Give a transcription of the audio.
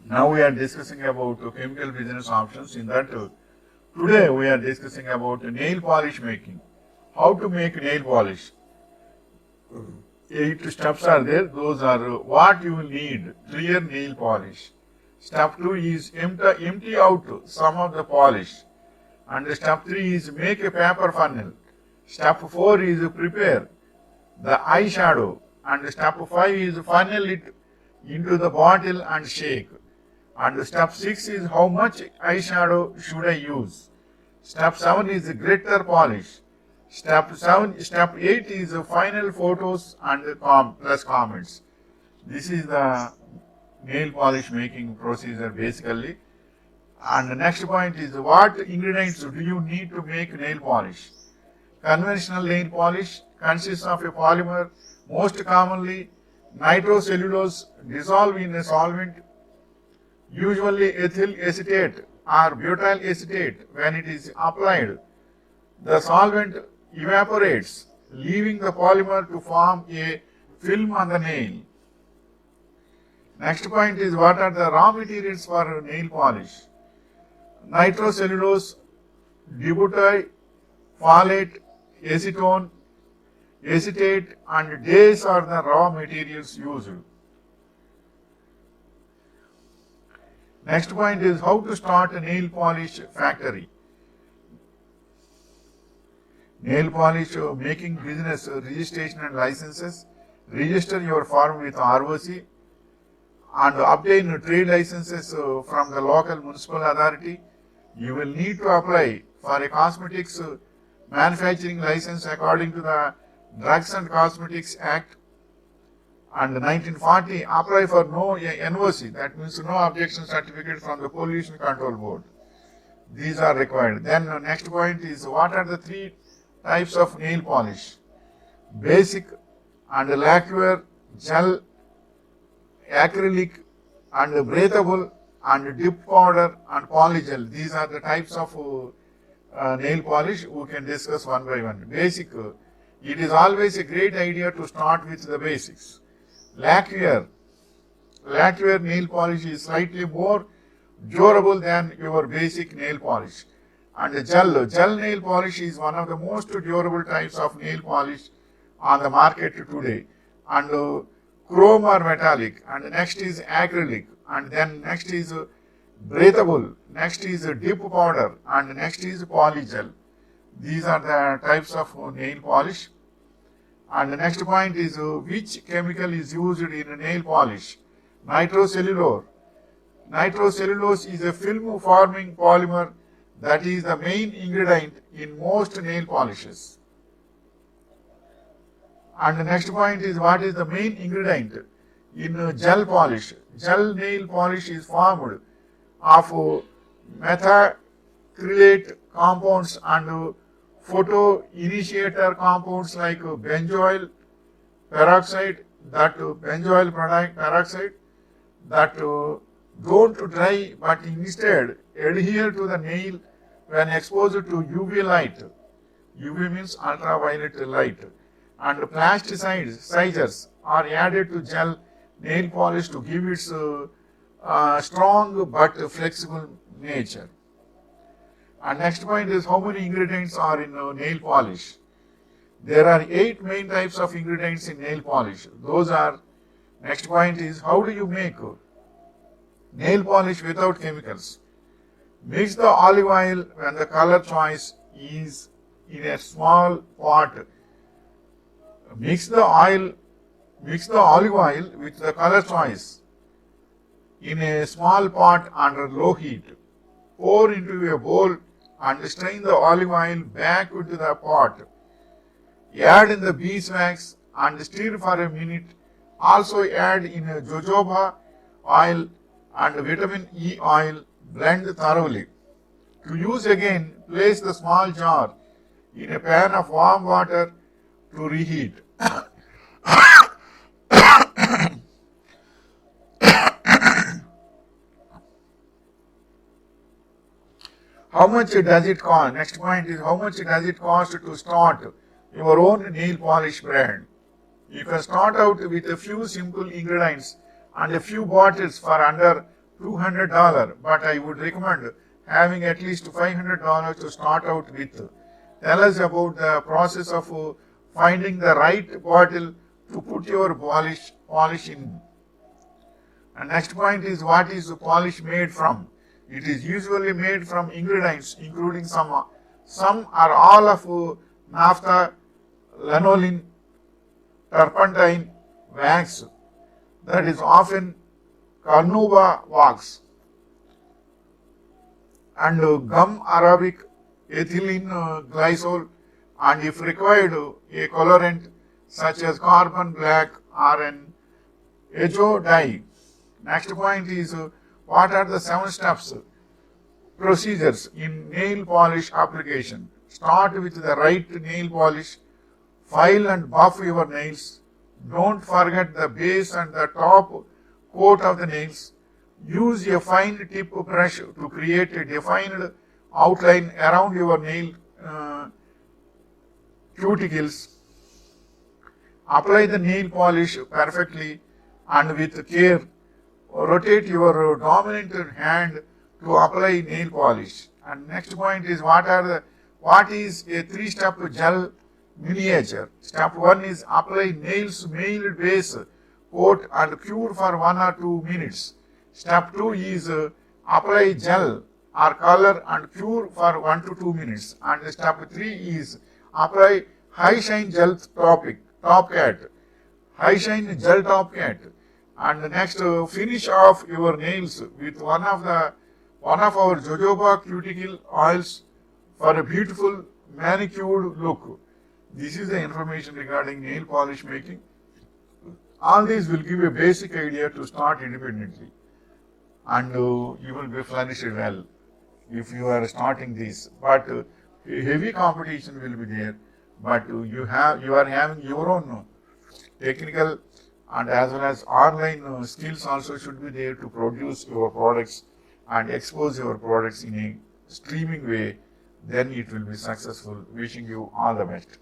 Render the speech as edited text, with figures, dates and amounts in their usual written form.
Now we are discussing about chemical business options. In that, today we are discussing about nail polish making. How to make nail polish. 8 steps are there. Those are what you will need. Clear nail polish. Step 2 is empty out some of the polish. And step 3 is make a paper funnel. Step 4 is prepare the eyeshadow. And step 5 is funnel it into the bottle and shake. And step 6 is how much eyeshadow should I use. Step 7 is glitter polish. Step 8 is final photos and plus comments. This is the nail polish making procedure basically. And the next point is what ingredients do you need to make nail polish. Conventional nail polish consists of a polymer, most commonly nitrocellulose, dissolved in a solvent, usually ethyl acetate or butyl acetate. When it is applied, the solvent evaporates, leaving the polymer to form a film on the nail. Next point is what are the raw materials for nail polish. Nitrocellulose, dibutyl folate, acetone, acetate and dace are the raw materials used. Next point is how to start a nail polish factory. Nail polish making business registration and licenses. Register your firm with ROC and obtain trade licenses from the local municipal authority. You will need to apply for a cosmetics manufacturing license according to the Drugs and Cosmetics Act. And 1940, apply for no NOC, that means no objection certificate from the Pollution Control Board. These are required. Then next point is what are the 3 types of nail polish. Basic and lacquer, gel, acrylic and breathable and dip powder and polygel. These are the types of nail polish we can discuss one by one. Basic, it is always a great idea to start with the basics. Lacquer nail polish is slightly more durable than your basic nail polish. And gel nail polish is one of the most durable types of nail polish on the market today. And chrome or metallic. And next is acrylic. And then next is breathable. Next is dip powder. And next is polygel. These are the types of nail polish. And the next point is which chemical is used in nail polish. Nitrocellulose. Nitrocellulose is a film forming polymer that is the main ingredient in most nail polishes. And the next point is what is the main ingredient in gel polish. Gel nail polish is formed of methacrylate compounds and photoinitiator compounds like benzoyl peroxide that don't dry but instead adhere to the nail when exposed to UV light. UV means ultraviolet light. And plasticizers are added to gel nail polish to give its strong but flexible nature. And next point is how many ingredients are in nail polish. There are 8 main types of ingredients in nail polish. Those are, next point is how do you make nail polish without chemicals. Mix the olive oil when the color choice is in a small pot. Mix the olive oil with the color choice in a small pot under low heat. Pour into a bowl and strain the olive oil back into the pot. Add in the beeswax and stir for a minute. Also add in jojoba oil and vitamin E oil. Blend thoroughly. To use again, place the small jar in a pan of warm water to reheat. How much does it cost? Next point is how much does it cost to start your own nail polish brand? You can start out with a few simple ingredients and a few bottles for under $200, but I would recommend having at least $500 to start out with. Tell us about the process of finding the right bottle to put your polish in. And next point is, what is the polish made from? It is usually made from ingredients including some or all of naphtha, lanolin, turpentine, wax, that is often carnauba wax, and gum arabic, ethylene glycol, and if required a colorant such as carbon black or an azo dye. Next point is, what are the 7 steps procedures in nail polish application? Start with the right nail polish, file and buff your nails. Don't forget the base and the top coat of the nails. Use a fine tip brush to create a defined outline around your nail cuticles. Apply the nail polish perfectly and with care. Rotate your dominant hand to apply nail polish. And next point is, what is a 3-step gel miniature? Step 1 is apply nails nail base coat and cure for 1 or 2 minutes. Step 2 is apply gel or color and cure for 1 to 2 minutes. And step 3 is apply high shine gel top cat. High shine gel top cat. And next, finish off your nails with one of our jojoba cuticle oils for a beautiful manicured look. This is the information regarding nail polish making. All these will give you a basic idea to start independently, and you will be furnished well if you are starting this. But heavy competition will be there. But you are having your own technical and as well as online skills also should be there to produce your products and expose your products in a streaming way. Then it will be successful. Wishing you all the best.